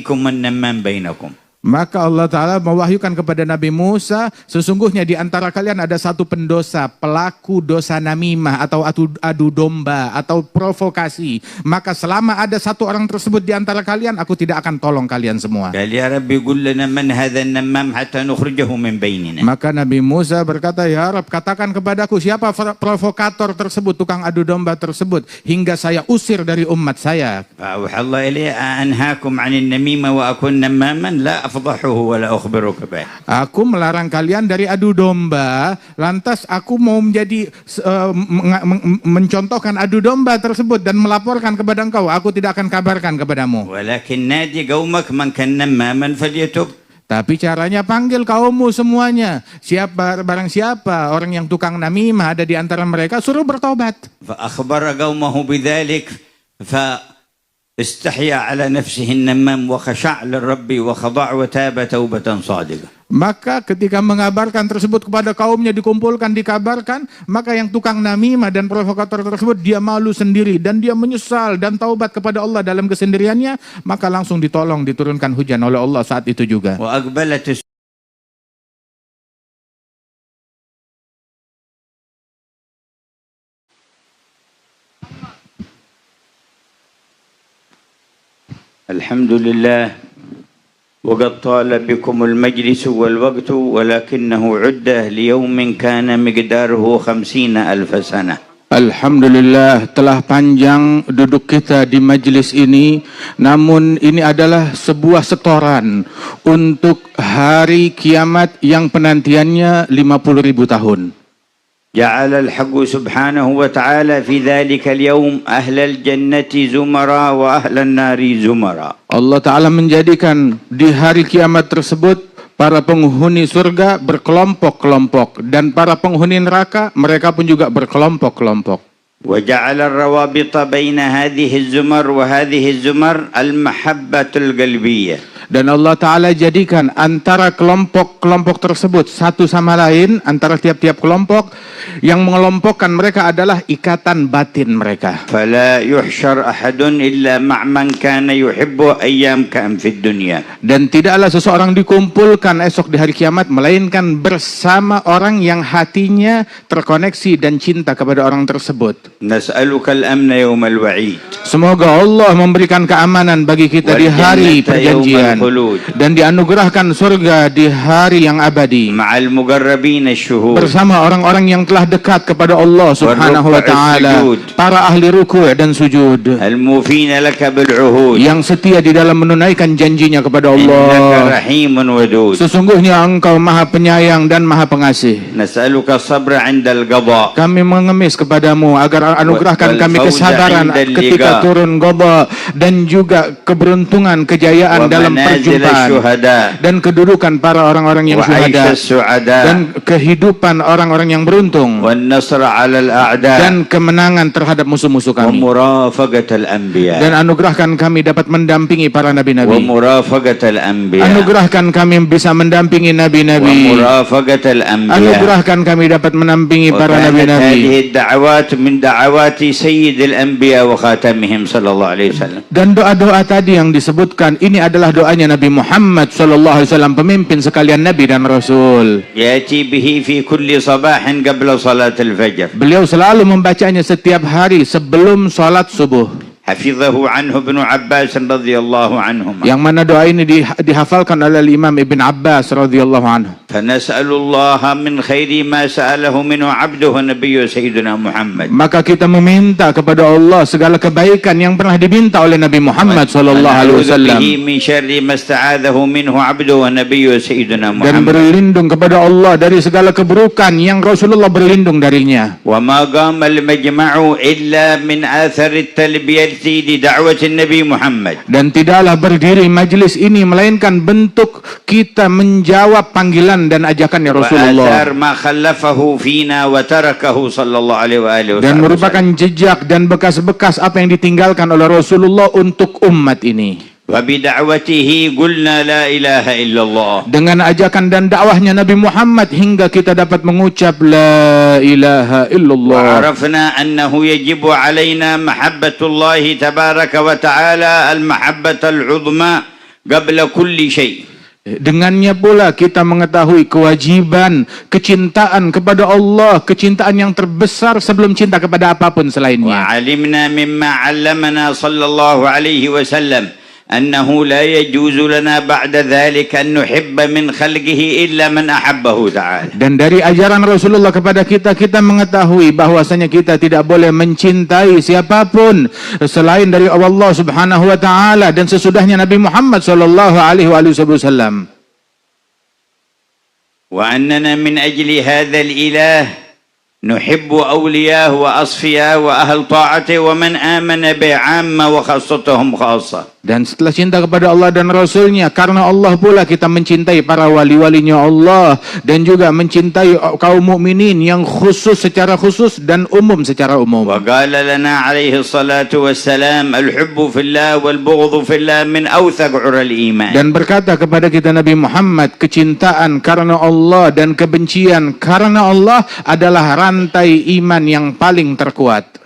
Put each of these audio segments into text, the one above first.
النمام بينكم. Maka Allah Ta'ala mewahyukan kepada Nabi Musa, sesungguhnya di antara kalian ada satu pendosa, pelaku dosa namimah atau adu domba atau provokasi. Maka selama ada satu orang tersebut di antara kalian, aku tidak akan tolong kalian semua. قال يا رب قل لنا من هذا النمام حتى نخرجه من بيننا. Maka Nabi Musa berkata, ya Rabb, katakan kepadaku siapa provokator tersebut, tukang adu domba tersebut, hingga saya usir dari umat saya. فأوحى الله إليه أنهاكم عن النميمة وأكون نماما لا أفضحه ولا أخبرك به. Aku melarang kalian dari adu domba, lantas aku mau menjadi mencontohkan adu domba tersebut dan melaporkan kepada engkau. Aku tidak akan kabarkan kepadamu. ولكن نادي قومك من كان نماما فليتب. Tapi caranya panggil kaummu semuanya. Barang siapa orang yang tukang namimah ada di antara mereka, suruh bertobat. فأخبر قومه بذلك فاستحيا على نفسه النمام وخشع للرب وخضع وتاب توبة صادقة. Maka ketika mengabarkan tersebut kepada kaumnya, dikumpulkan, dikabarkan, maka yang tukang namimah dan provokator tersebut dia malu sendiri dan dia menyesal dan taubat kepada Allah dalam kesendiriannya, maka langsung ditolong, diturunkan hujan oleh Allah saat itu juga. وأقبلت الحمد لله وقد طال بكم المجلس والوقت ولكنه عدة ليوم كان مقداره 50,000 سنة. Alhamdulillah, telah panjang duduk kita di majlis ini, namun ini adalah sebuah setoran untuk hari kiamat yang penantiannya 50.000 tahun. جعل الحق سبحانه وتعالى في ذلك اليوم أهل الجنة زمرا وأهل النار زمرا. Allah Ta'ala menjadikan di hari kiamat tersebut para penghuni surga berkelompok-kelompok dan para penghuni neraka mereka pun juga berkelompok-kelompok. وجعل الروابط بين هذه الزمر وهذه الزمر المحبة القلبية. Dan Allah Ta'ala jadikan antara kelompok-kelompok tersebut satu sama lain, antara tiap-tiap kelompok yang mengelompokkan mereka adalah ikatan batin mereka. فلا يحشر أحد إلا مع من كان يحب أيام كان في الدنيا. Dan tidaklah seseorang dikumpulkan esok di hari kiamat melainkan bersama orang yang hatinya terkoneksi dan cinta kepada orang tersebut. نسألك الأمن يوم الوعيد. Semoga Allah memberikan keamanan bagi kita di hari perjanjian dan dianugerahkan surga di hari yang abadi مع المقربين الشهود. bersama orang-orang yang telah dekat kepada Allah Subhanahu wa Ta'ala, para ahli ruku' dan sujud, الموفين لك بالعهود. yang setia di dalam menunaikan janjinya kepada Allah. إنك رحيم ودود. Sesungguhnya Engkau Maha Penyayang dan Maha Pengasih. نسألك الصبر عند القضاء. Kami mengemis kepadamu agar anugerahkan kami kesabaran ketika turun qada dan juga keberuntungan, kejayaan dalam perjumpaan dan kedudukan para orang-orang yang syuhada dan kehidupan orang-orang yang beruntung dan kemenangan terhadap musuh-musuh kami, dan anugerahkan kami dapat mendampingi para nabi-nabi, anugerahkan kami bisa mendampingi nabi-nabi, anugerahkan kami dapat mendampingi para nabi-nabi. Dan doa-doa tadi yang disebutkan ini adalah doanya Nabi Muhammad sallallahu alaihi wasallam, pemimpin sekalian nabi dan rasul. Yati bihi fi kulli sabahin qabla salat al-fajr. Beliau selalu membacanya setiap hari sebelum salat subuh. Hafidhahu anhu Ibnu Abbas radhiyallahu anhuma. Yang mana doa ini dihafalkan oleh Imam Ibn Abbas radhiyallahu anhu. Fanas'alullaha min khairi ma sa'alahu minhu 'abduhu nabiyyu sayyidina Muhammad. Maka kita meminta kepada Allah segala kebaikan yang pernah diminta oleh Nabi Muhammad sallallahu alaihi wasallam. Min syarri ma sta'adahu minhu 'abduhu nabiyyu sayyidina Muhammad. Dan berlindung kepada Allah dari segala keburukan yang Rasulullah berlindung darinya. Wa ma qama al-majma'u illa min athar at-talbiyah di da'wat Nabi Muhammad. Dan tidaklah berdiri majlis ini melainkan bentuk kita menjawab panggilan dan ajakannya Rasulullah. Dan merupakan jejak dan bekas-bekas apa yang ditinggalkan oleh Rasulullah untuk umat ini. Dengan ajakan dan dakwahnya Nabi Muhammad hingga kita dapat mengucap la ilaha illallah. Wa'arafna annahu yajibu alaina mahabbatullah tabaraka wa ta'ala al-mahabbatal 'uzma قبل كل شيء. Dengannya pula kita mengetahui kewajiban kecintaan kepada Allah, kecintaan yang terbesar sebelum cinta kepada apapun selainnya. وعلمنا مما علمنا صلى الله عليه وسلم أنه لا يجوز لنا بعد ذلك أن نحب من خلقه إلا من أحبه تعالى. Dan dari ajaran Rasulullah kepada kita mengetahui bahwasanya kita tidak boleh mencintai siapapun selain dari Allah Subhanahu wa taala dan sesudahnya Nabi Muhammad sallallahu alaihi wasallam. وأننا من أجل هذا الإله نحب أولياءه وأصفياءه وأهل طاعته ومن آمن بعامة وخاصتهم خاصة. Dan setelah cinta kepada Allah dan Rasulnya, karena Allah pula kita mencintai para wali-walinya Allah dan juga mencintai kaum mukminin yang khusus secara khusus dan umum secara umum. وقال لنا عليه الصلاة والسلام الحب في الله والبغض في الله من أوثق عرى الإيمان. Dan berkata kepada kita Nabi Muhammad, kecintaan karena Allah dan kebencian karena Allah adalah rantai iman yang paling terkuat.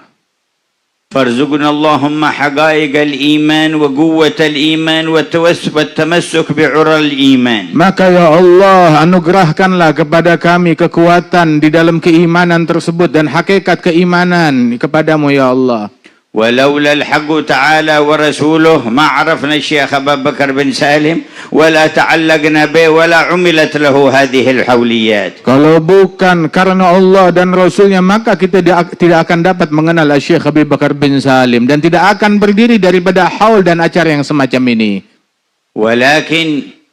فارزقنا اللهم حقائق الإيمان وقوة الإيمان والتمسك بعرى الإيمان. Maka ya Allah, anugerahkanlah kepada kami kekuatan di dalam keimanan tersebut dan hakikat keimanan kepadamu ya Allah. ولولا الحق تعالى ورسوله ما عرفنا الشيخ أبا بكر بن سالم ولا تعلقنا به ولا عملت له هذه الحوليات. Kalau bukan karena Allah dan Rasulnya, maka kita tidak akan dapat mengenal Syekh Abu Bakar bin Salim dan tidak akan berdiri daripada haul dan acara yang semacam ini. ولكن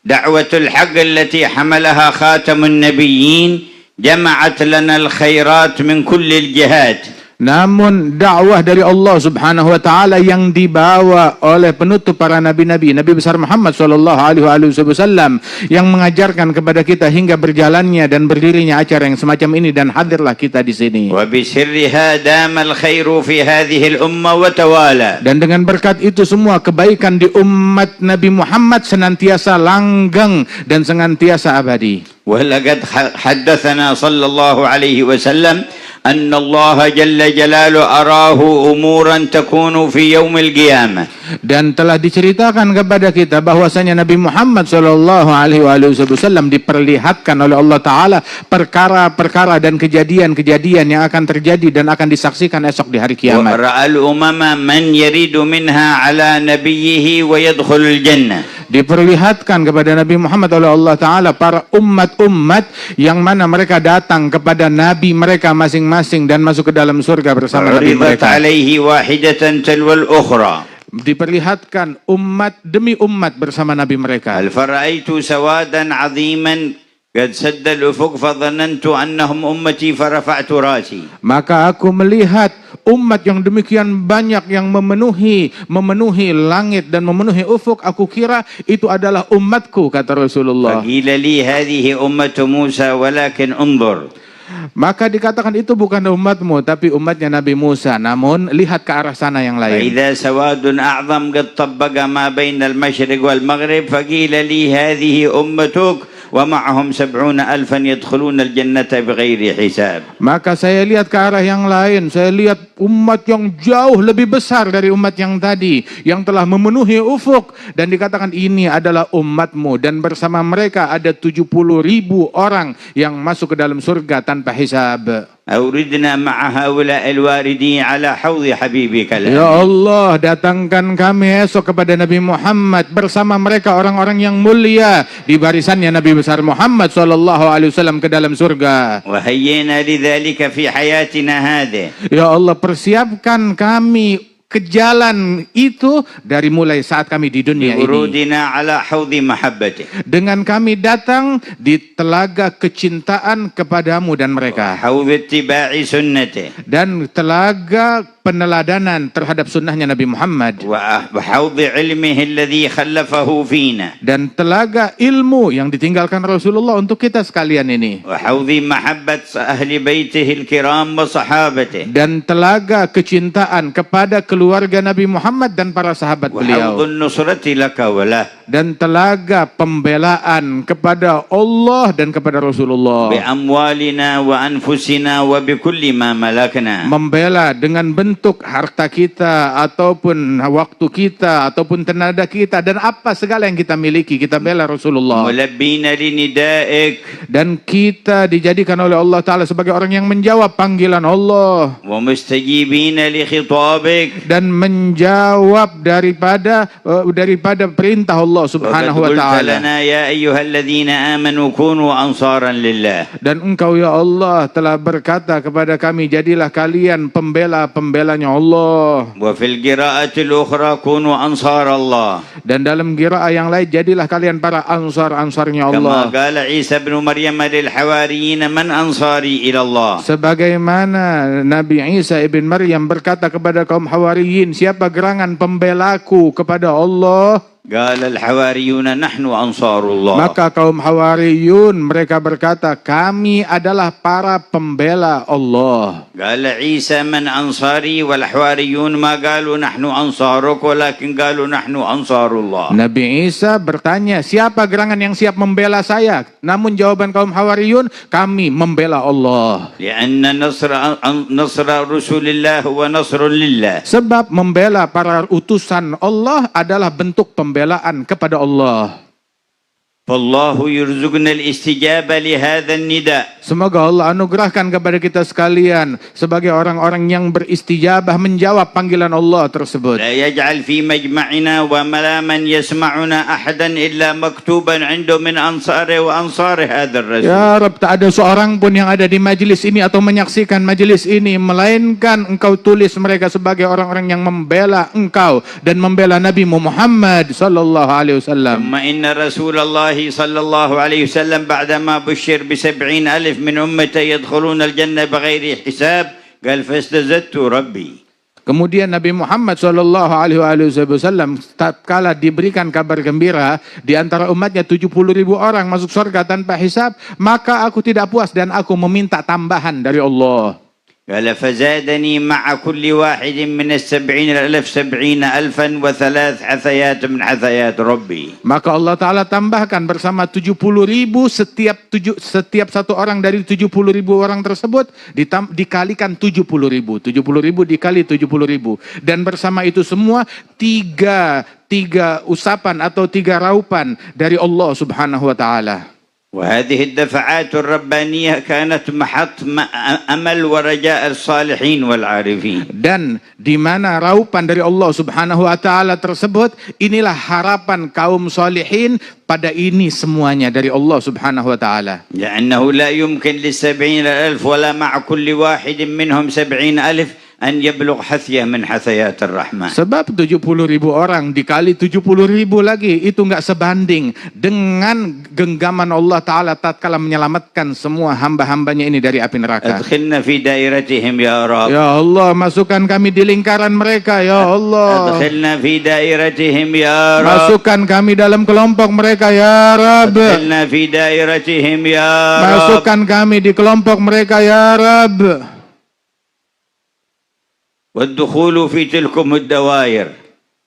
دعوة الحق التي حملها خاتم النبيين جمعت لنا الخيرات من كل الجهات. Namun dakwah dari Allah Subhanahu wa taala yang dibawa oleh penutup para nabi-nabi, Nabi besar Muhammad sallallahu alaihi wasallam, yang mengajarkan kepada kita hingga berjalannya dan berdirinya acara yang semacam ini, dan hadirlah kita di sini. Wa bisirriha damal khairu fi hadhihi al-umma wa tawala. Dan dengan berkat itu semua kebaikan di umat Nabi Muhammad senantiasa langgeng dan senantiasa abadi. Wa laqad haddatsana sallallahu alaihi wasallam أن الله جل جلاله أراه أمورا تكون في يوم القيامة. Dan telah diceritakan kepada kita bahwasanya Nabi Muhammad sallallahu alaihi wasallam diperlihatkan oleh Allah taala perkara-perkara dan kejadian-kejadian yang akan terjadi dan akan disaksikan esok di hari kiamat. Wa ra'al umama man yaridu minha ala nabiyhi wa yadkhulul jannah. Diperlihatkan kepada Nabi Muhammad oleh Allah taala para umat-umat yang mana mereka datang kepada nabi mereka masing-masing dan masuk ke dalam surga bersama nabi mereka. Alaihi wahidatan talwal ukhra. Diperlihatkan umat demi umat bersama nabi mereka. Al faraitu sawadan 'aziman qad sadda al-ufuq fa dhanantu annahum ummati fa rafa'tu rasi. Maka aku melihat umat yang demikian banyak yang memenuhi langit dan memenuhi ufuk, aku kira itu adalah umatku, kata Rasulullah. Qila li hadhihi ummatu Musa walakin unzur. Maka dikatakan itu bukan umatmu tapi umatnya Nabi Musa, namun lihat ke arah sana yang lain. Idza sawadun a'zam qad tabbaqa ma baina al-masyriq wal maghrib faqila li hadhihi ummatuk wa ma'ahum 70,000 yadkhuluna al-jannata bighairi hisab. Maka saya lihat ke arah yang lain, saya lihat umat yang jauh lebih besar dari umat yang tadi yang telah memenuhi ufuk, dan dikatakan ini adalah umatmu dan bersama mereka ada 70,000 orang yang masuk ke dalam surga tanpa hisab. Auridna ma'a haula al-waridin ala hawdi habibika. Ya Allah, datangkan kami esok kepada Nabi Muhammad bersama mereka orang-orang yang mulia di barisannya Nabi besar Muhammad sallallahu alaihi wasallam ke dalam surga. Wa hayyina lidzalika fi hayatina hadhihi. Ya Allah, persiapkan kami ke jalan itu dari mulai saat kami di dunia ini. Ala haudhi mahabbati. Dengan kami datang di telaga kecintaan kepadamu dan mereka. Haudhi ittiba'i sunnati. Dan telaga peneladanan terhadap sunnahnya Nabi Muhammad. Wa haudhi ilmihi alladhi khallafahu fina. Dan telaga ilmu yang ditinggalkan Rasulullah untuk kita sekalian ini. Wa haudhi mahabbat ahli baitihi al-kiram wa sahabati. Dan telaga kecintaan kepada keluarga Nabi Muhammad dan para sahabat beliau. Dan telaga pembelaan kepada Allah dan kepada Rasulullah. Bi amwalina wa anfusina wa bi kulli ma malakna. Membela dengan bentuk bentuk harta kita, ataupun waktu kita, ataupun tenaga kita, dan apa segala yang kita miliki, kita bela Rasulullah. ملبين لندائك. Dan kita dijadikan oleh Allah Ta'ala sebagai orang yang menjawab panggilan Allah. ومستجيبين لخطابك. Dan menjawab daripada perintah Allah Subhanahu wa Ta'ala. لنا يا أيها الذين آمنوا كونوا أنصارا لله. Dan engkau ya Allah telah berkata kepada kami, jadilah kalian pembela-pembelanya Allah. وفي القراءة الأخرى كونوا أنصار الله. Dan dalam qiraah yang lain, jadilah kalian para ansar-ansarnya Allah. كما قال عيسى بن مريم للحواريين من أنصاري إلى الله. Sebagaimana Nabi Isa ibn Maryam berkata kepada kaum Hawariyin, siapa gerangan pembelaku kepada Allah? قال الحواريون نحن أنصار الله. Maka kaum Hawariyun mereka berkata, kami adalah para pembela Allah. قال عيسى من أنصاري والحواريون ما قالوا نحن أنصارك ولكن قالوا نحن أنصار الله. Nabi Isa bertanya, siapa gerangan yang siap membela saya? Namun jawaban kaum Hawariyun, kami membela Allah. لأن نصر رسول الله هو نصر لله. Sebab membela para utusan Allah adalah bentuk pembelaan kepada Allah. فالله يرزقنا الاستجابة لهذا النداء. Semoga Allah anugerahkan kepada kita sekalian sebagai orang-orang yang beristijabah menjawab panggilan Allah tersebut. لا يجعل في مجمعنا ولا من يسمعنا أحدا إلا مكتوبا عنده من أنصاره وأنصار هذا الرسول. Ya Rabb, tak ada seorang pun yang ada di majelis ini atau menyaksikan majelis ini, melainkan engkau tulis mereka sebagai orang-orang yang membela engkau dan membela Nabi Muhammad sallallahu alaihi wasallam. ثم إن رسول الله صلى الله عليه وسلم بعدما بشر ب70,000 من أمته يدخلون الجنة بغير حساب قال فاستزدت ربي. Kemudian Nabi Muhammad sallallahu alaihi wasallam tatkala diberikan kabar gembira di antara umatnya 70.000 orang masuk surga tanpa hisab, maka aku tidak puas dan aku meminta tambahan dari Allah. قال فزادني مع كل واحد من 70,000 70,000 وثلاث حثيات من حثيات ربي. Maka Allah Ta'ala tambahkan bersama 70.000 setiap satu orang dari 70.000 orang tersebut dikalikan 70.000. 70.000 dikali 70.000. Dan bersama itu semua tiga usapan atau tiga raupan dari Allah Subhanahu wa Ta'ala. وهذه الدفعات الربانية كانت محط أمل ورجاء الصالحين والعارفين. Dan di mana raupan dari Allah Subhanahu wa Ta'ala tersebut, inilah harapan kaum salihin pada ini semuanya dari Allah Subhanahu wa Ta'ala. لأنه لا يمكن ل70,000 ولا مع كل واحد منهم 70,000 أن يبلغ حثية من حثيات الرحمن. Sebab 70.000 orang dikali 70.000 lagi itu enggak sebanding dengan genggaman Allah Ta'ala tatkala menyelamatkan semua hamba-hambanya ini dari api neraka. أدخلنا في دائرتهم يا رب. Ya Allah, masukkan kami di lingkaran mereka ya Allah. أدخلنا في دائرتهم يا رب. Masukkan kami dalam kelompok mereka ya Rabb. أدخلنا في دائرتهم يا رب. Masukkan kami di kelompok mereka ya Rabb. والدخول في تلكم الدوائر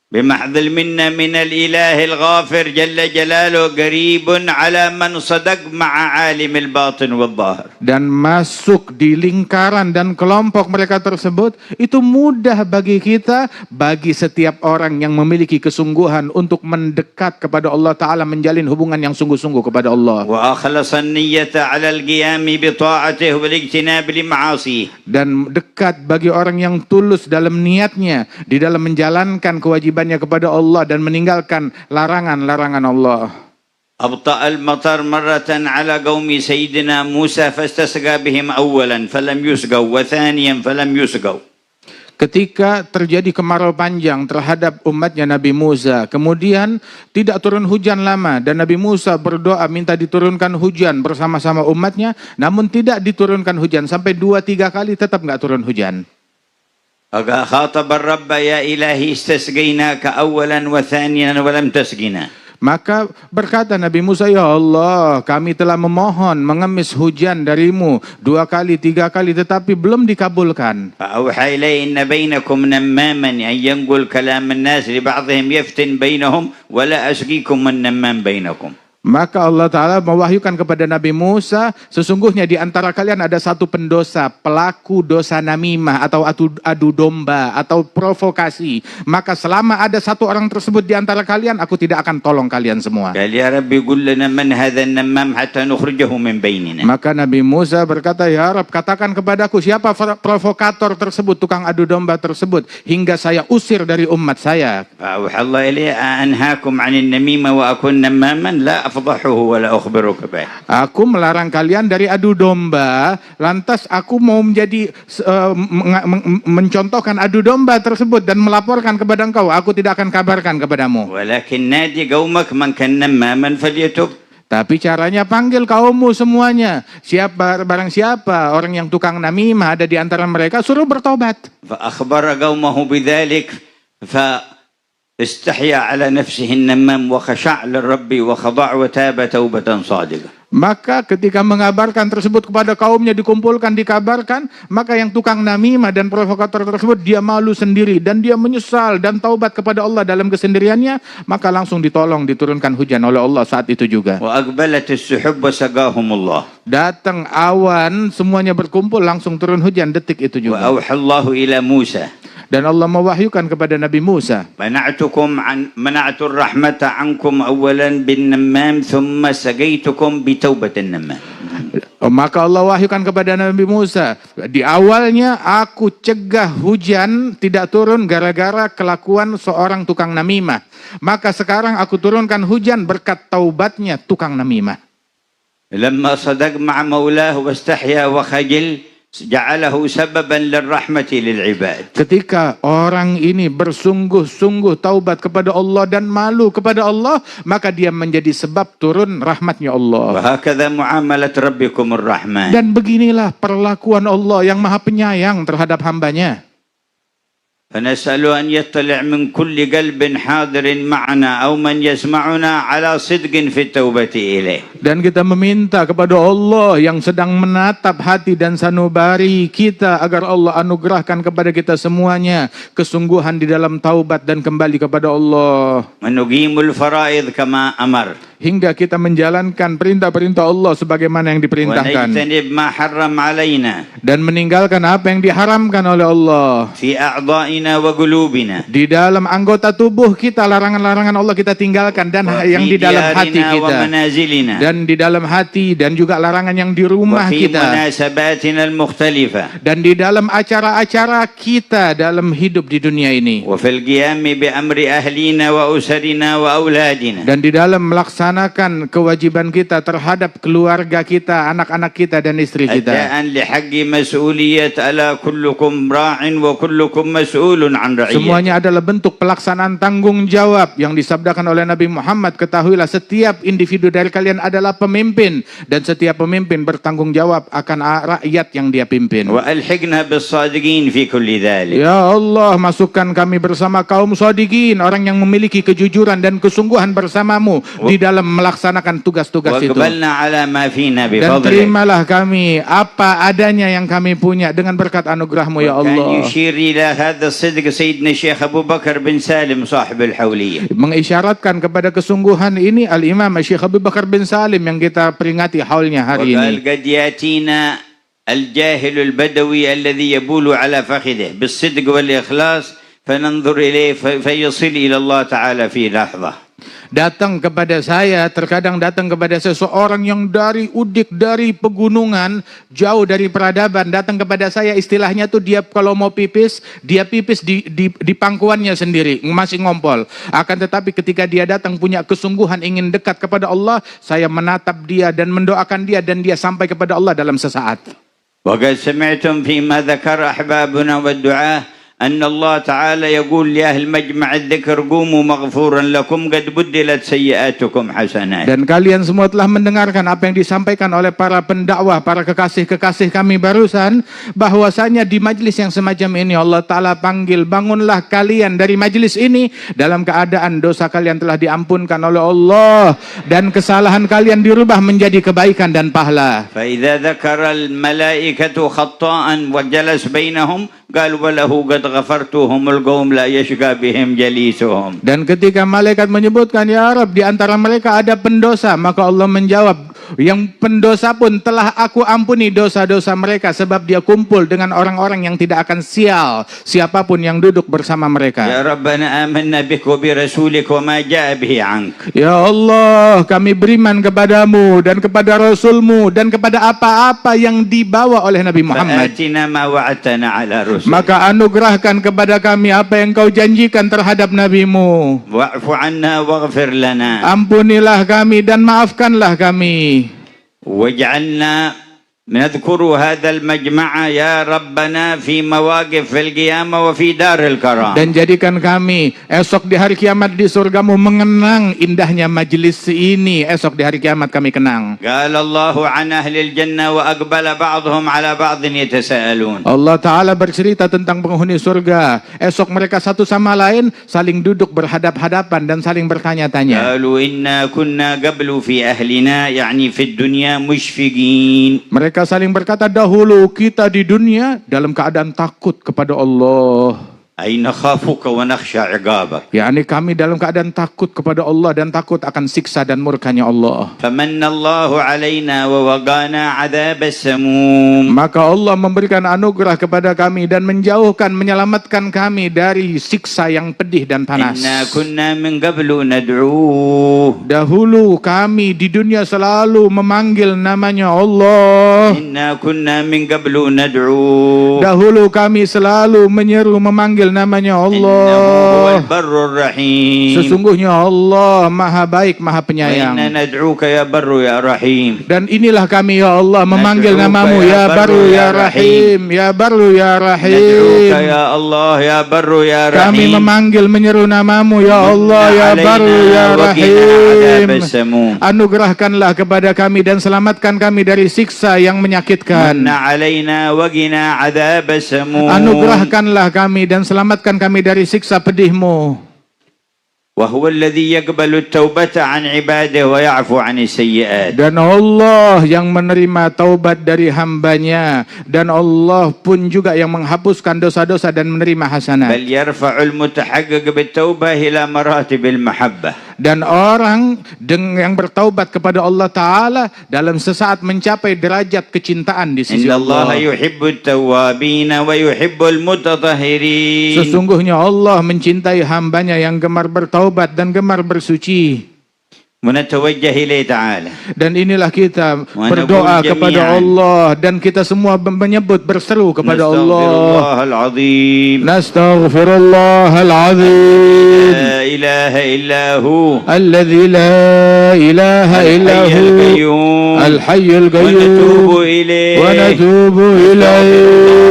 بمحض المنة من الإله الغافر جل جلاله قريب على من صدق مع عالم الباطن والظاهر. Dan masuk di lingkaran dan kelompok mereka tersebut itu mudah bagi kita, bagi setiap orang yang memiliki kesungguhan untuk mendekat kepada Allah Ta'ala, menjalin hubungan yang sungguh-sungguh kepada Allah. وأخلص النية على القيام بطاعته والاجتناب لمعاصيه. Dan dekat bagi orang yang tulus dalam niatnya di dalam menjalankan kewajiban kepada Allah dan meninggalkan larangan-larangan Allah. أبطأ المطر مرة على قوم سيدنا موسى فاستسقى بهم أولا فلم يسقوا وثانيا فلم يسقوا. Ketika terjadi kemarau panjang terhadap umatnya Nabi Musa, kemudian tidak turun hujan lama dan Nabi Musa berdoa minta diturunkan hujan bersama-sama umatnya, namun tidak diturunkan hujan sampai 2-3 kali tetap nggak turun hujan. خاطب الرب يا إلهي استسقيناك أولا وثانيا ولم تسقنا. Maka berkata Nabi Musa, ya Allah, kami telah memohon mengemis hujan darimu 2 kali, 3 kali, tetapi belum dikabulkan. فأوحى إليه إن بينكم نماما أن ينقل كلام الناس لبعضهم يفتن بينهم ولا أسقيكم من نمام بينكم. Maka Allah Ta'ala mewahyukan kepada Nabi Musa, sesungguhnya di antara kalian ada satu pendosa, pelaku dosa namimah atau adu domba atau provokasi. Maka selama ada satu orang tersebut di antara kalian, aku tidak akan tolong kalian semua. Maka Nabi Musa berkata, ya Rabb, katakan kepadaku siapa provokator tersebut, tukang adu domba tersebut, hingga saya usir dari umat saya. Aku melarang kalian dari adu domba, lantas aku mau menjadi mencontohkan adu domba tersebut dan melaporkan kepada engkau. Aku tidak akan kabarkan kepadamu. Tapi caranya panggil kaummu semuanya. Barang siapa orang yang tukang namimah ada di antara mereka, suruh bertobat. استحيا على نفسه النمام وخشع للرب وخضع وتاب توبة صادقة. Maka ketika mengabarkan tersebut kepada kaumnya, dikumpulkan, dikabarkan, maka yang tukang namimah dan provokator tersebut dia malu sendiri dan dia menyesal dan taubat kepada Allah dalam kesendiriannya, maka langsung ditolong, diturunkan hujan oleh Allah saat itu juga. وأقبلت السحب وسقاهم الله. Datang awan, semuanya berkumpul, langsung turun hujan detik itu juga. وأوحى الله إلى موسى. Dan Allah mewahyukan kepada Nabi Musa, منعت الرحمة عنكم أولا بالنمام ثم سقيتكم بتوبة النمام. Maka Allah wahyukan kepada Nabi Musa, di awalnya aku cegah hujan tidak turun gara-gara kelakuan seorang tukang namimah. Maka sekarang aku turunkan hujan berkat taubatnya tukang namimah. لما صدق مع مولاه واستحيا وخجل ja'alahu sababan lirrahmati lil'ibad. Ketika orang ini bersungguh-sungguh taubat kepada Allah dan malu kepada Allah, maka dia menjadi sebab turun rahmatnya Allah. Wa hakadha muamalat rabbikumur rahman. Dan beginilah perlakuan Allah yang maha penyayang terhadap hambanya. فنسأل أن يطلع من كل قلب حاضر معنا أو من يسمعنا على صدق في التوبة إليه. Dan kita meminta kepada Allah yang sedang menatap hati dan sanubari kita agar Allah anugerahkan kepada kita semuanya kesungguhan di dalam taubat dan kembali kepada Allah. Menugimul faraid kama amar. Hingga kita menjalankan perintah-perintah Allah sebagaimana yang diperintahkan. Ma harram alaina. Dan meninggalkan apa yang diharamkan oleh Allah. Fi a'dha'ina wa qulubina. Di dalam anggota tubuh kita, larangan-larangan Allah kita tinggalkan, dan yang di dalam hati kita. Dan di dalam hati, dan juga larangan yang di rumah kita. Dan di dalam acara-acara kita dalam hidup di dunia ini. Wa fil qiyami bi amri ahlina wa usarina wa auladina. Dan di dalam melaksanakan kewajiban kita terhadap keluarga kita, anak-anak kita dan istri kita. Adaan li haqqi mas'uliyat ala kullukum ra'in wa kullukum mas'ulun an ra'iyah. Semuanya adalah bentuk pelaksanaan tanggung jawab yang disabdakan oleh Nabi Muhammad. Ketahuilah setiap individu dari kalian adalah pemimpin, dan setiap pemimpin bertanggung jawab akan rakyat yang dia pimpin. Wa alhiqna bis sadiqin fi kulli dhalik. Ya Allah, masukkan kami bersama kaum shadiqin, orang yang memiliki kejujuran dan kesungguhan bersamamu di dalam melaksanakan tugas-tugas itu. Dan terimalah kami apa adanya yang kami punya dengan berkat anugerahmu ya Allah. Mengisyaratkan kepada kesungguhan ini Al-Imam Syekh Abu Bakar bin Salim yang kita peringati haulnya hari ini. الجاهل البدوي الذي يبول على فخذه بالصدق والإخلاص فننظر إليه فيصل إلى الله تعالى في لحظة. Datang kepada saya, terkadang datang kepada seseorang yang dari udik, dari pegunungan, jauh dari peradaban, datang kepada saya, istilahnya tuh dia kalau mau pipis, dia pipis di pangkuannya sendiri, masih ngompol. Akan tetapi ketika dia datang punya kesungguhan ingin dekat kepada Allah, saya menatap dia dan mendoakan dia, dan dia sampai kepada Allah dalam sesaat. وقد سمعتم فيما ذكر أحبابنا والدعاة أن الله تعالى يقول لأهل مجمع الذكر قوموا مغفورا لكم قد بدلت سيئاتكم حسنات. Dan kalian semua telah mendengarkan apa yang disampaikan oleh para pendakwah, para kekasih-kekasih kami barusan, bahwasanya di majlis yang semacam ini Allah Ta'ala panggil, bangunlah kalian dari majlis ini dalam keadaan dosa kalian telah diampunkan oleh Allah dan kesalahan kalian dirubah menjadi kebaikan dan pahala. فإذا ذكر الملائكة خطاء وجلس بينهم قال وله قد غفرتهم القوم لا يشقى بهم جليسهم. Dan ketika malaikat menyebutkan, ya Rab, di antara mereka ada pendosa, maka Allah menjawab, yang pendosa pun telah aku ampuni dosa-dosa mereka, sebab dia kumpul dengan orang-orang yang tidak akan sial siapapun yang duduk bersama mereka. Ya Rabbana amanna bik wa bi rasulik wa ma jaa bihi ank. Ya Allah, kami beriman kepadamu dan kepada Rasulmu dan kepada apa-apa yang dibawa oleh Nabi Muhammad. Fa'atina ma wa'atana ala rusul. Maka anugerahkan kepada kami apa yang kau janjikan terhadap Nabi-Mu. Wa'fu anna waghfir lana. Ampunilah kami dan maafkanlah kami. واجعلنا نذكر هذا المجمع يا ربنا في مواقف القيامة وفي دار الكرام. Dan jadikan kami esok di hari kiamat di surgamu mengenang indahnya majlis ini. Esok di hari kiamat kami kenang. قال الله عن أهل الجنة وأقبل بعضهم على بعض يتساءلون. Allah Ta'ala bercerita tentang penghuni surga. Esok mereka satu sama lain saling duduk berhadap-hadapan dan saling bertanya-tanya. قالوا إنا كنا قبل في أهلنا يعني في الدنيا مشفقين. Mereka saling berkata, dahulu kita di dunia dalam keadaan takut kepada Allah. أي نخافك ونخشى عقابك. yakni kami dalam keadaan takut kepada Allah dan takut akan siksa dan murkanya Allah. فمن الله علينا ووقانا عذاب السموم. Maka Allah memberikan anugerah kepada kami dan menjauhkan, menyelamatkan kami dari siksa yang pedih dan panas. إنا كنا من قبل ندعوه. Dahulu kami di dunia selalu memanggil namanya Allah. إنا كنا من قبل ندعوه. Dahulu kami selalu menyeru memanggil namanya إنه هو Allah. البر الرحيم. Sesungguhnya Allah Maha Baik, Maha Penyayang. وإنا ندعوك يا بر يا رحيم. Dan inilah kami ya Allah memanggil namamu, ya Baru ya Rahim, ya Baru ya ندعوك Rahim. يا الله يا بر يا Kami رحيم. memanggil menyeru namamu ya Allah, ya Baru ya وقنا عذاب Rahim. السموم. Anugerahkanlah kepada kami dan selamatkan kami dari siksa yang menyakitkan. من علينا وقنا عذاب السموم. Anugerahkanlah kami dan selamatkan kami dari siksa pedihmu. وهو الذي يقبل التوبة عن عباده ويعفو عن السيئات. Dan Allah yang menerima taubat dari hambanya, dan Allah pun juga yang menghapuskan dosa-dosa dan menerima hasanat. بل يرفع المتحقق بالتوبة إلى مراتب المحبة. Dan orang yang bertaubat kepada Allah Ta'ala dalam sesaat mencapai derajat kecintaan di sisi إن الله Allah. يحب التوابين ويحب المتطهرين. Sesungguhnya Allah mencintai hambanya yang gemar bertaubat dan gemar bersuci. ونتوجه إليه تعالى. Dan inilah kita Wa berdoa naqul kepada jami'an. Allah, dan kita semua menyebut berseru kepada Allah. العظيم. Nastaghfirullahal azim. لا إله إلا هو. الذي لا إله إلا الحي هو القيوم. الحي ونتوب القيوم إليه. ونتوب إليه.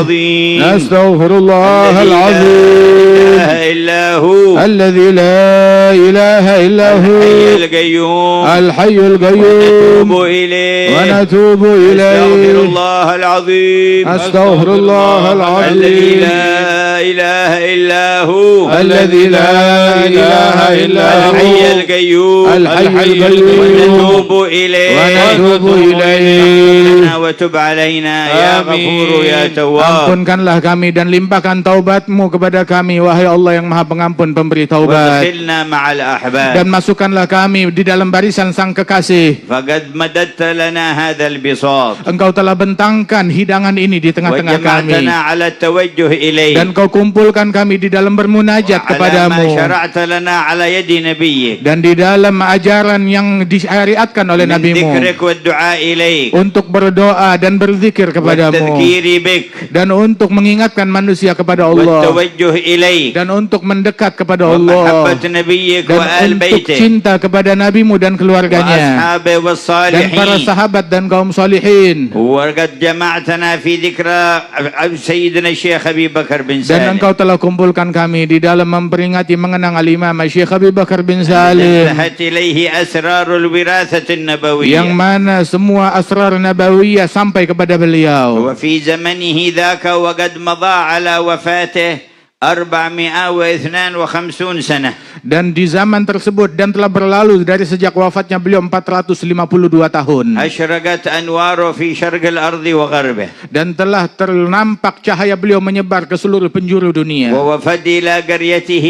العظيم. نستغفر الله الذي لا العظيم إله إلا هو. الذي لا إله إلا هو الحي القيوم. الحي ونتوب القيوم إليه. ونتوب أستغفر إليه. الله العظيم. أستغفر الله الذي العظيم لا إله إلا هو. الذي لا إله إلا هو الحي القيوم. الحي القيوم ونتوب إليه. ونتوب إليه. وتب علينا يا غفور يا تواب. Ampunkanlah kami dan limpahkan taubat-Mu kepada kami, wahai Allah yang Maha Pengampun, pemberi taubat. وادخلنا مع الأحباب. Dan masukkanlah kami di dalam barisan Sang Kekasih. فقد مددت لنا هذا البساط. Engkau telah bentangkan hidangan ini di tengah-tengah kami, وجمعتنا على التوجه إليه. dan Kau kumpulkan kami di dalam bermunajat على ما kepadamu, شرعت لنا على يد نبيك. dan di dalam ajaran yang disyariatkan oleh من Nabi-Mu, ذكرك والدعاء إليك. untuk berdoa dan berzikir kepadamu, والتذكير بك. dan untuk mengingatkan manusia kepada Allah, والتوجه إليك. dan untuk mendekat kepada Allah, ومحبة نبيك dan وآل untuk بيته. cinta kepada Nabi-Mu dan keluarganya, وأصحابه dan para والصالحين. sahabat dan kaum salihin. وقد جمعتنا في ذكرى سيدنا الشيخ أبي بكر بن Dan سالم. Engkau telah kumpulkan kami di dalam memperingati mengenang Al-Imam Syekh Abi Bakar bin Salim, انتهت إليه أسرار الوراثة النبوية. yang mana semua asrar nabawiyah sampai kepada beliau. وفي زمنه ذاك وقد مضى على وفاته 452 سنة. Dan di zaman tersebut dan telah berlalu dari sejak wafatnya beliau 452 tahun. أشرقت أنواره في شرق الأرض وغربه. Dan telah ternampak cahaya beliau menyebar ke seluruh penjuru dunia. ووفد إلى قريته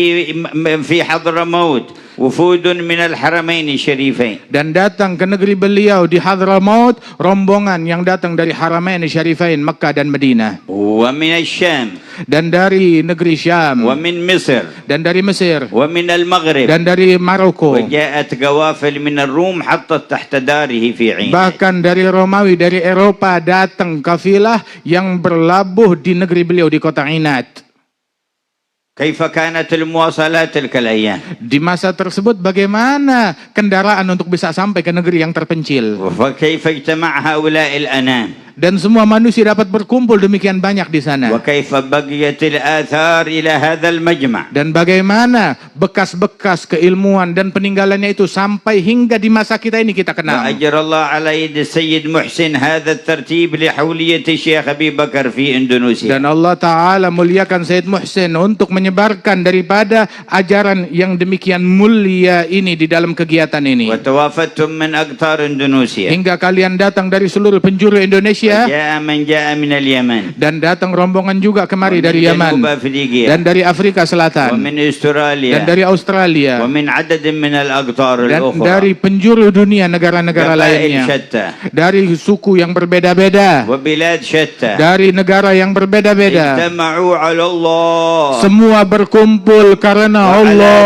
في حضرموت وفود من الحرمين الشريفين. Dan datang ke negeri beliau di Hadramaut rombongan yang datang dari Haramain Syarifain Makkah dan Madinah. ومن الشام. Dan dari negeri Syam. ومن مصر. Dan dari Mesir. ومن المغرب. Dan dari Maroko. وجاءت قوافل من الروم حطت تحت داره في عين. Bahkan dari Romawi, dari Eropa datang kafilah yang berlabuh di negeri beliau di kota Inat. كيف كانت المواصلات تلك الأيام؟ Di masa tersebut bagaimana kendaraan untuk bisa sampai ke negeri yang terpencil? وكيف اجتمع هؤلاء الأنام؟ Dan semua manusia dapat berkumpul demikian banyak di sana. وكيف بقيت الآثار إلى هذا المجمع؟ Dan bagaimana bekas-bekas keilmuan dan peninggalannya itu sampai hingga di masa kita ini kita kenal. وأجر الله على يد السيد محسن هذا الترتيب لحولية الشيخ أبي بكر في إندونيسيا. Dan Allah Ta'ala muliakan Sayyid Muhsin untuk menyebarkan daripada ajaran yang demikian mulia ini di dalam kegiatan ini. وتوافدتم من أقطار إندونيسيا. Hingga kalian datang dari seluruh penjuru Indonesia. جاء من جاء من اليمن. Dan datang rombongan juga kemari dari Yaman. Dan dari Afrika Selatan. ومن أستراليا. Dan dari Australia. ومن عدد من الأقطار Dan الأخرى. dari penjuru dunia negara-negara lainnya. شتى. Dari suku yang berbeda-beda. وبلاد شتى. Dari negara yang berbeda-beda. اجتمعوا على الله. Semua berkumpul karena Allah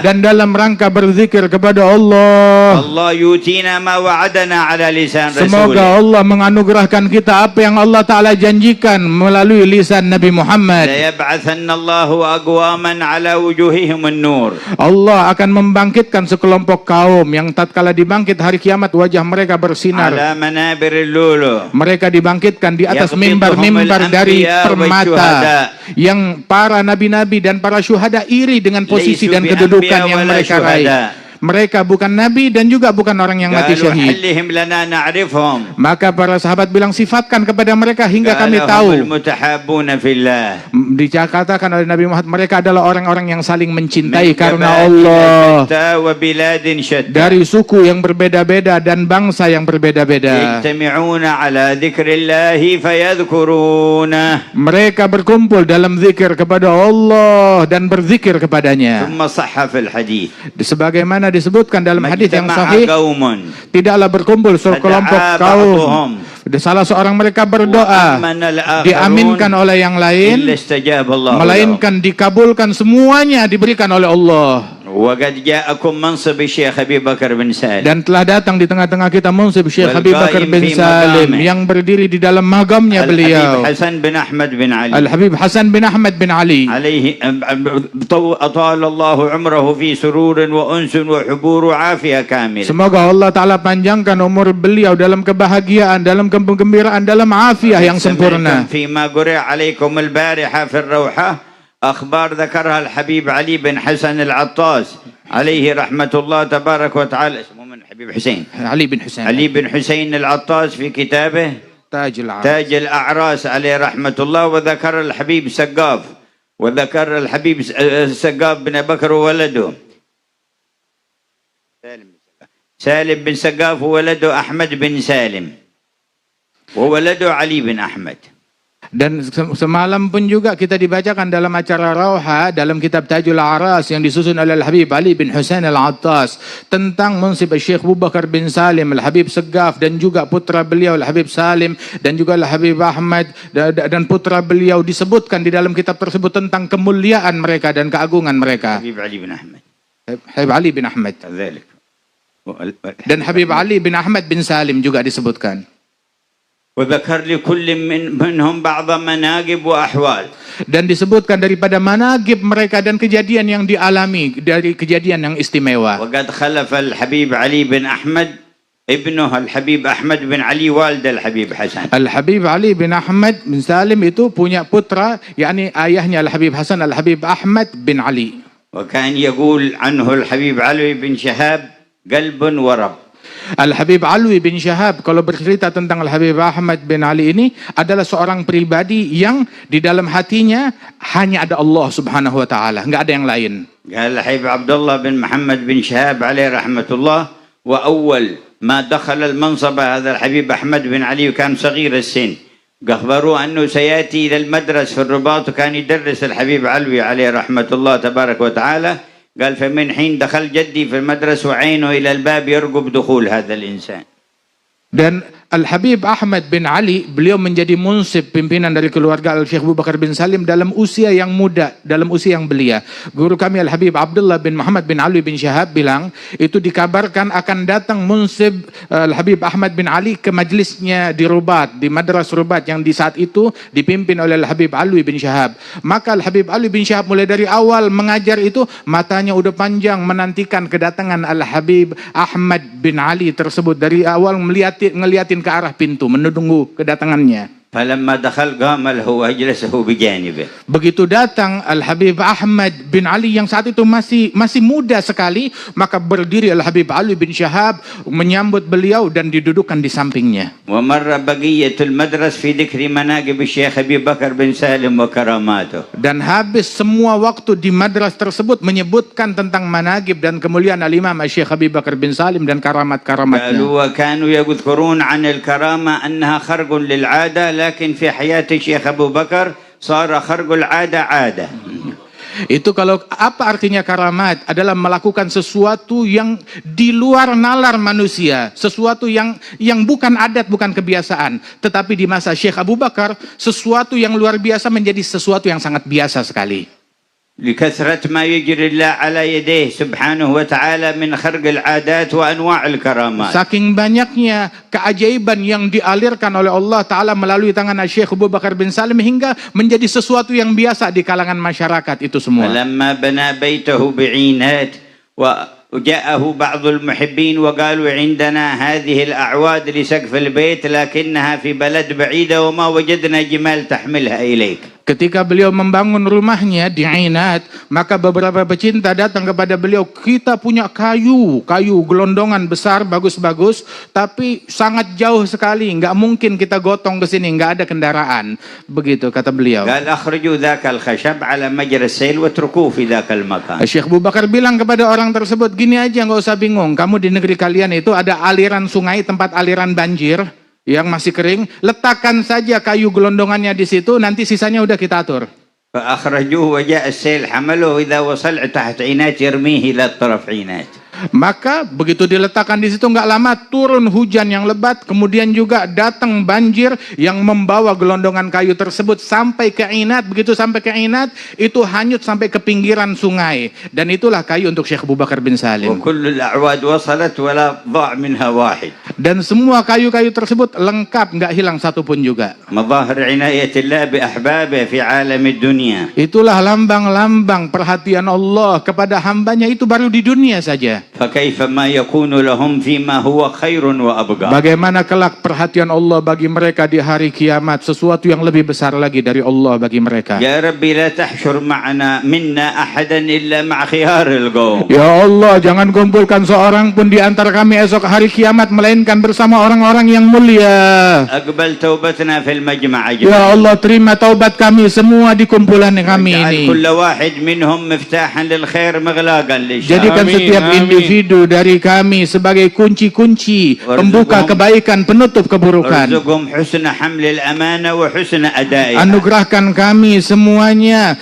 dan dalam rangka berzikir kepada Allah. Allah yutina ma wa'adana ala lisan rasul. Semoga Allah menganugerahkan kita apa yang Allah Ta'ala janjikan melalui lisan Nabi Muhammad. La yab'athanna Allahu aqwaman ala wujuhihim an-nur. Allah akan membangkitkan sekelompok kaum yang tatkala dibangkit hari kiamat wajah mereka bersinar. Ala manabiril lulu. Mereka dibangkitkan di atas mimbar-mimbar dari permata yang para nabi-nabi dan para syuhada iri dengan posisi dan kedudukan yang mereka raih. Mereka bukan nabi dan juga bukan orang yang mati syahid. Maka para sahabat bilang sifatkan kepada mereka hingga kami tahu. Dikatakan oleh Nabi Muhammad mereka adalah orang-orang yang saling mencintai karena Allah. Dari suku yang berbeda-beda dan bangsa yang berbeda-beda. Mereka berkumpul dalam zikir kepada Allah dan berzikir kepadanya. Sebagaimana disebutkan dalam hadis yang sahih, tidaklah berkumpul sekelompok kaum, salah seorang mereka berdoa, diaminkan oleh yang lain, melainkan dikabulkan semuanya diberikan oleh Allah. Dan telah datang di tengah-tengah kita mansib Syekh Habib Bakar bin Salim yang berdiri di dalam magamnya beliau, Al-Habib Hasan bin Ahmad bin Ali. Semoga Allah Ta'ala panjangkan umur beliau dalam kebahagiaan, dalam kegembiraan, dalam afiah yang sempurna. أخبار ذكرها الحبيب علي بن حسن العطاس عليه رحمة الله تبارك وتعالى. اسمه من الحبيب حسين؟ علي بن حسين العطاس في كتابه تاج الأعراس عليه رحمة الله. وذكر الحبيب سقاف، وذكر الحبيب سقاف بن بكر وولده سالم بن سقاف وولده أحمد بن سالم وولده علي بن أحمد. Dan semalam pun juga kita dibacakan dalam acara Rauha dalam kitab Tajul Aras yang disusun oleh Al-Habib Ali bin Husain Al-Attas tentang mansib Syekh Abu Bakar bin Salim, Al-Habib Segaf dan juga putra beliau Al-Habib Salim dan juga Al-Habib Ahmad dan putra beliau disebutkan di dalam kitab tersebut tentang kemuliaan mereka dan keagungan mereka. Habib Ali bin Ahmad. Habib Ali bin Ahmad. Dan Habib Ali bin Ahmad bin Salim juga disebutkan. وذكر لكل منهم بعض مناقب وأحوال. Dan disebutkan daripada manaqib mereka dan kejadian yang dialami dari kejadian yang istimewa. وقد خلف الحبيب علي بن أحمد ابنه الحبيب أحمد بن علي والد الحبيب حسن. Al-Habib Ali bin Ahmad bin Salim itu punya putra, yakni ayahnya Al-Habib Hasan Al-Habib Ahmad bin Ali. وكان يقول عنه الحبيب علي بن شهاب قلب ورب. Al-Habib Alwi bin Syahab kalau bercerita tentang Al-Habib Ahmad bin Ali ini adalah seorang pribadi yang di dalam hatinya hanya ada Allah Subhanahu wa taala, enggak ada yang lain. Al-Habib Abdullah bin Muhammad bin Syahab alaihi rahmatullah wa awal ما دخل المنصب هذا الحبيب أحمد بن علي وكان صغير السن أخبروه أنه سيأتي إلى المدرسة في الرباط وكان يدرس الحبيب علوي عليه رحمة الله تبارك وتعالى قال فمن حين دخل جدي في المدرسة وعينه إلى الباب يرقب دخول هذا الإنسان. Dan Al-Habib Ahmad bin Ali, beliau menjadi munsib pimpinan dari keluarga Al-Syekh Abu Bakar bin Salim dalam usia yang muda, dalam usia yang belia. Guru kami Al-Habib Abdullah bin Muhammad bin Ali bin Syahab bilang, itu dikabarkan akan datang munsib Al-Habib Ahmad bin Ali ke majlisnya di Rubat, di Madras Rubat yang di saat itu dipimpin oleh Al-Habib Alwi bin Syahab. Maka Al-Habib Alwi bin Syahab mulai dari awal mengajar itu, matanya udah panjang menantikan kedatangan Al-Habib Ahmad bin Ali tersebut. Dari awal ngeliatin ke arah pintu menunggu kedatangannya. فلما دخل قام له وأجلسه بجانبه. Begitu datang Al-Habib Ahmad bin Ali yang saat itu masih muda sekali, maka berdiri Al-Habib Ali bin Syahab menyambut beliau dan didudukkan di sampingnya. ومر بقية المدرسة في ذكر مناقب الشيخ أبي بكر بن سالم وكراماته. Dan habis semua waktu di madras tersebut menyebutkan tentang manaqib dan kemuliaan Al-Imam Syekh Abi Bakar bin Salim dan karamat-karamatnya. قالوا وكانوا يذكرون عن الكرامة أنها خرق للعادة لكن في حياة الشيخ أبو بكر صار خرق العادة عادة. Itu kalau apa artinya karamat adalah melakukan sesuatu yang di luar nalar manusia, sesuatu yang bukan adat, bukan kebiasaan. Tetapi di masa Syekh Abu Bakar, sesuatu yang luar biasa menjadi sesuatu yang sangat biasa sekali. لكثرة ما يجري الله على يديه سبحانه وتعالى من خرق العادات وأنواع الكرامات. Saking banyaknya keajaiban yang dialirkan oleh Allah Ta'ala melalui tangan Syekh Abu Bakar bin Salim hingga menjadi sesuatu yang biasa di kalangan masyarakat itu semua. فلما بنى بيته بعينات وجاءه بعض المحبين وقالوا عندنا هذه الأعواد لسقف البيت لكنها في بلد بعيدة وما وجدنا جمال تحملها إليك. Ketika beliau membangun rumahnya di Ainat, maka beberapa pecinta datang kepada beliau, kita punya kayu gelondongan besar, bagus-bagus, tapi sangat jauh sekali, nggak mungkin kita gotong ke sini, nggak ada kendaraan. Begitu kata beliau. قال أخرجوا ذاك الخشب على مجرى السيل واتركوه في ذاك المكان. Syekh Abu Bakar bilang kepada orang tersebut, gini aja, nggak usah bingung, kamu di negeri kalian itu ada aliran sungai, tempat aliran banjir yang masih kering, letakkan saja kayu gelondongannya di situ, nanti sisanya udah kita atur. فأخرجوه وجاء السيل حمله إذا وصل تحت عينات يرميه إلى طرف عينات. Maka begitu diletakkan di situ nggak lama turun hujan yang lebat, kemudian juga datang banjir yang membawa gelondongan kayu tersebut sampai ke Ainat. Begitu sampai ke Ainat itu hanyut sampai ke pinggiran sungai, dan itulah kayu untuk Syekh Abu Bakar bin Salim. وكل الأعواد وصلت ولا ضاع منها واحد. Dan semua kayu-kayu tersebut lengkap, nggak hilang satupun juga. مظاهر عناية الله بأحبابه في عالم الدنيا. Itulah lambang-lambang perhatian Allah kepada hambanya, itu baru di dunia saja. فكيف ما يكون لهم فيما هو خير وأبقى. Bagaimana kelak perhatian Allah bagi mereka di hari kiamat, sesuatu yang lebih besar lagi dari Allah bagi mereka. يا ربي لا تحشر منا أحدا إلا مع خيار القوم. Ya Allah, jangan kumpulkan seorang pun di antara kami esok hari kiamat melainkan bersama orang-orang yang mulia. أقبل توبتنا في المجمع. Ya Allah, terima taubat kami semua di kumpulan kami ini. كل واحد منهم مفتاحا للخير مغلاقا للشر. Jadikan setiap individu dari kami sebagai kunci-kunci pembuka kebaikan, penutup keburukan. ارزقهم حسن حمل الأمانة وحسن أدائها. Anugerahkan kami semuanya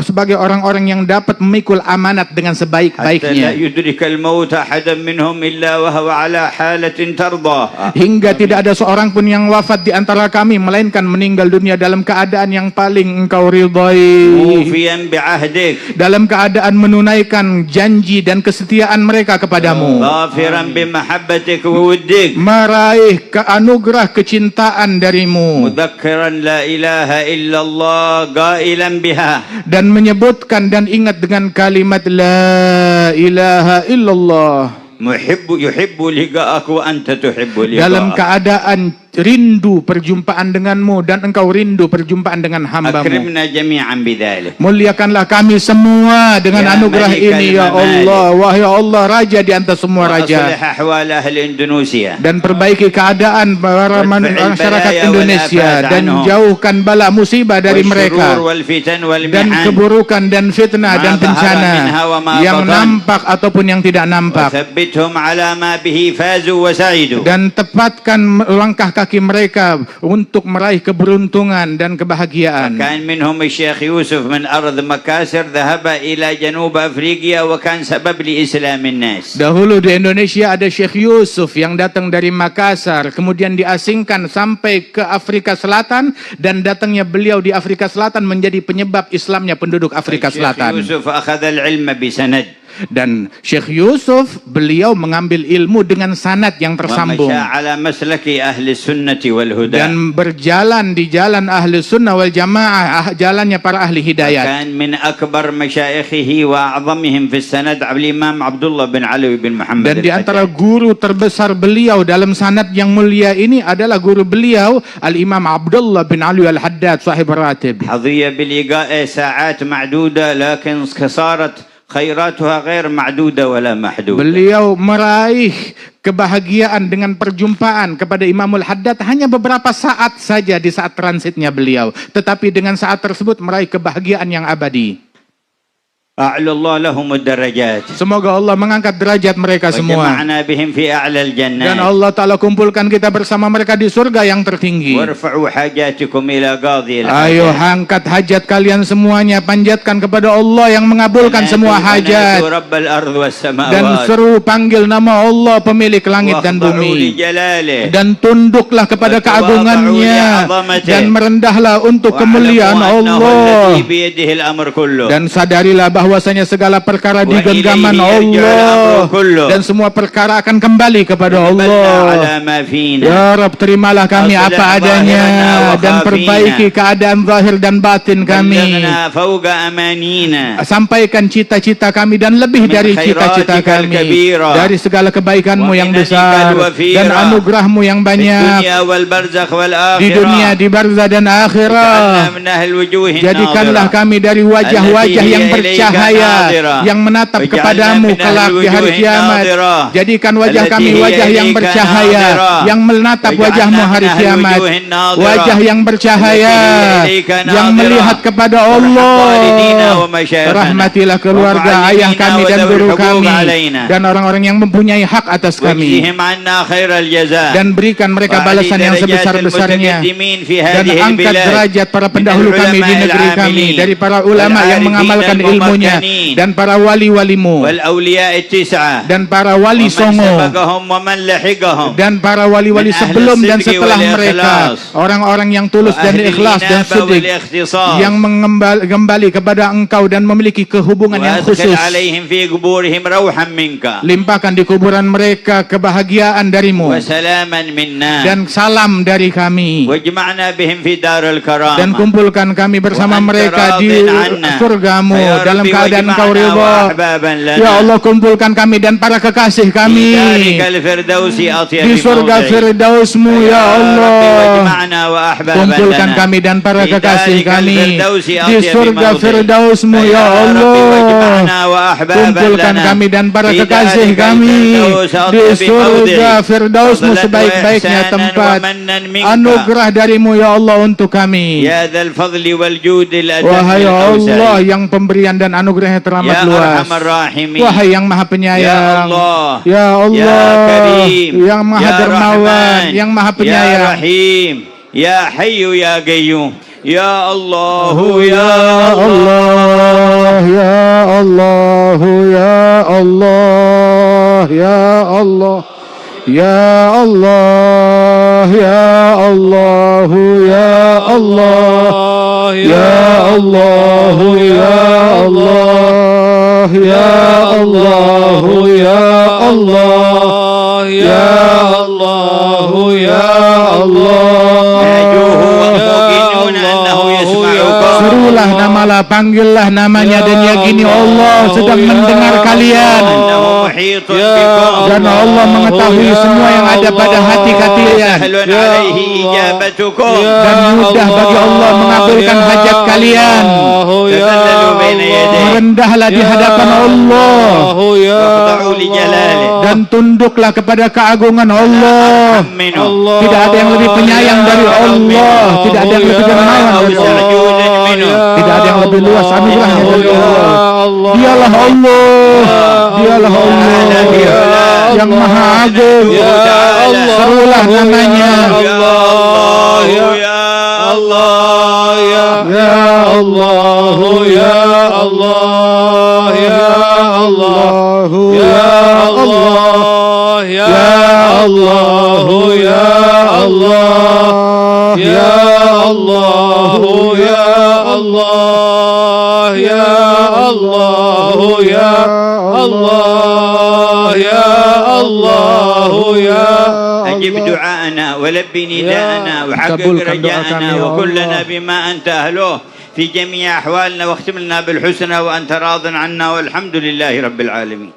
sebagai orang-orang yang dapat memikul amanat dengan sebaik-baiknya. حتى لا يدرك الموت أحدا منهم إلا وهو على حالة ترضاها. Hingga tidak ada seorang pun yang wafat di antara kami melainkan meninggal dunia dalam keadaan yang paling engkau ridhai, موفيا بعهدك. dalam keadaan menunaikan janji dan kesetiaan mereka kepadamu, ظافرا بمحبتك وودك. meraih anugerah kecintaan darimu, مذكرا لا إله إلا الله قائلا بها. dan menyebutkan dan ingat dengan kalimat la ilaha illallah, يحب لقاءك وأنت تحب dalam لقاءك. keadaan rindu perjumpaan denganmu dan engkau rindu perjumpaan dengan hambamu. أكرمنا جميعا بذلك. Muliakanlah kami semua dengan Ya anugerah Malikal ini ya Mamalik. Allah. Wahai Allah, Raja di antara semua raja. وأصلح أحوال أهل إندونيسيا. Dan perbaiki keadaan para masyarakat balaya Indonesia wal afat dan anhum. jauhkan bala musibah dari mereka. والشرور والفتن Dan والمحن. keburukan dan fitnah Ma dan bencana zahara minha wa ma yang batan. nampak ataupun yang tidak nampak. وثبتهم على ما به فازوا وسعدوا. Dan tepatkan langkah kaki mereka untuk meraih keberuntungan dan kebahagiaan. كان منهم الشيخ يوسف من أرض مكاسر ذهب إلى جنوب أفريقيا وكان سبب لإسلام الناس. Dahulu di Indonesia ada Syekh Yusuf yang datang dari Makassar, kemudian diasingkan sampai ke Afrika Selatan, dan datangnya beliau di Afrika Selatan menjadi penyebab Islamnya penduduk Afrika الشيخ Selatan. يوسف أخذ العلم بسند. Dan Syekh Yusuf beliau mengambil ilmu dengan sanad yang tersambung ومشى على مسلك أهل السنة والهدى. dan berjalan di jalan ahli sunnah wal jamaah, jalannya para ahli hidayat. كان من أكبر مشايخه وأعظمهم في السند الإمام عبد الله بن علوي بن محمد Dan di antara الحجاج. guru terbesar beliau dalam sanad yang mulia ini adalah guru beliau Al-Imam Abdullah bin Ali Al-Haddad sahib ratib. حظي بلقاء ساعات معدودة لكن صارت خيراتها غير معدودة ولا محدودة. Beliau meraih kebahagiaan dengan perjumpaan kepada Imamul Haddad hanya beberapa saat saja di saat transitnya beliau, tetapi dengan saat tersebut meraih kebahagiaan yang abadi. أعلى الله لهم الدرجات. Semoga Allah mengangkat derajat mereka semua. وجمعنا بهم في أعلى Dan الجنات. Allah Ta'ala kumpulkan kita bersama mereka di surga yang tertinggi. وارفعوا حاجاتكم إلى قاضي Ayo الحاجات. angkat hajat kalian semuanya, panjatkan kepada Allah yang mengabulkan semua hajat. ونادوا رب الأرض Dan والسماوات. seru panggil nama Allah pemilik langit dan واخضعوا bumi. لجلاله. Dan tunduklah kepada keagungannya dan merendahlah untuk kemuliaan واعلموا أنه Allah. الذي بيده الأمر كله. Dan sadarilah bahwasanya segala perkara di Wa genggaman ilaihi yarji'ul Allah amru kullu. dan semua perkara akan kembali kepada وَنَبَّلْنَا Allah. على ما فينا. Ya Rabb, terimalah kami Aslih apa adanya zahirana wa dan khafina. perbaiki keadaan zahir dan batin kami. بلغنا فوق أمانينا. Sampaikan cita-cita kami dan lebih Min dari cita-cita khairatikal kami, kabira. dari segala kebaikanmu Wa yang minanikal besar wafira. dan anugerahmu yang في banyak الدنيا والبرزخ والآخرة. di dunia, di barzah dan واجعلنا akhirat. من أهل الوجوه Jadikanlah الناظرة. kami dari wajah-wajah Allati yang hiya bercahaya ilaika nadhira. yang menatap Waj'alna kepadamu min kelak ahli di hari wujuhin kiamat. nadhira. Jadikan wajah Allati kami hiya wajah yang ilaika bercahaya nadhira. yang menatap Waj'alna wajahmu min hari ahli kiamat. wujuhin nadhira. Wajah yang bercahaya Allati hiya ilaika yang nadhira. melihat kepada Warham walidina Allah. wa masyayikhana. Rahmatilah keluarga Wa ayah kami mu'allimina dan wa guru dhawil kami huquq alaina. dan orang-orang yang mempunyai hak atas kami, واجزهم عنا خير الجزاء. dan berikan mereka balasan yang sebesar-besarnya. Dan angkat derajat para pendahulu kami di negeri kami, dari para ulama yang mengamalkan ilmunya, dan para wali-walimu, والأولياء التسعة. dan para wali ومن songo, سبقهم ومن لحقهم. dan para wali-wali Min ahli sebelum dan sidqi setelah wal mereka, ikhlas. orang-orang yang tulus dan وأهل ikhlas dan الإنابة siddiq, والاختصاص. yang kembali kepada engkau dan memiliki kehubungan yang وأدخل khusus. عليهم في قبورهم روحا منك. Limpahkan di kuburan mereka kebahagiaan darimu وسلاما منا. dan salam dari kami. واجمعنا بهم في دار الكرامة. Dan kumpulkan kami bersama Wa anta mereka di radin anna. surgamu Ya dalam Rabbi, keadaan wajma'na engkau wa ridha. ahbaban lana. Ya Allah, kumpulkan kami dan para kekasih في kami دارك الفردوس أطيب di surga موضع. Firdausmu ya Ya Rabbi, Allah. wajma'na wa ahbaban Kumpulkan lana. kami dan para Fi kekasih darikal kami firdausi di atyab surga mawdi'. Firdausmu ya Ya Rabbi, Allah. wajma'na wa ahbaban Kumpulkan lana. kami dan para Fi kekasih darikal kami firdaus di atyab surga mawdi'. Firdausmu Fadlan wa sebaik-baiknya ihsanan tempat. wa mannan minka. Anugerah darimu ya Allah untuk kami. Ya dzal fadli wal judi al Wahai adami al Allah awsai. yang pemberian dan anugerahnya teramat Ya luas. arhamar rahimin. Wahai yang maha penyayang. Ya Allah. Ya Allah. Ya Karim. Yang maha Ya dermawan. Rahman. Yang maha Ya penyayang. Rahim. Ya Hayyu Ya Qayyum. Ya Allah Ya Allah, ya Allah, ya Allah, ya Allah, ya Allah, ya Allah, ya Allah, ya Allah, ya Allah, ya Allah, ya Allah, ya Allah, ya Allah. ناجوه وموقنون أنه يسمعكم. Serulah nama Allah, panggillah namanya dan yakini Allah sedang mendengar kalian. Dan Allah mengetahui semua yang ada pada hati kalian. Dan mudah bagi Allah mengabulkan hajat kalian. Merendahlah di hadapan Allah dan tunduklah kepada keagungan Allah. Tidak ada yang lebih penyayang dari Allah. Tidak ada yang lebih dermawan dari Allah. Tidak ada yang lebih luas anugerahnya dari Allah. Dialah Allah. Dialah Allah yang Maha Agung. Serulah namanya. Allah ya Allah ya Allah ya Allah ya Allah ya Allah ya Allah ya Allah ya Allah ya Allah ya Allah ya Allah ya Allah ya أجب دعاءنا ولبي نداءنا وحقق رجاءنا وكلنا بما أنت أهله في جميع أحوالنا واختم لنا بالحسنى وأنت راض عنا والحمد لله رب العالمين.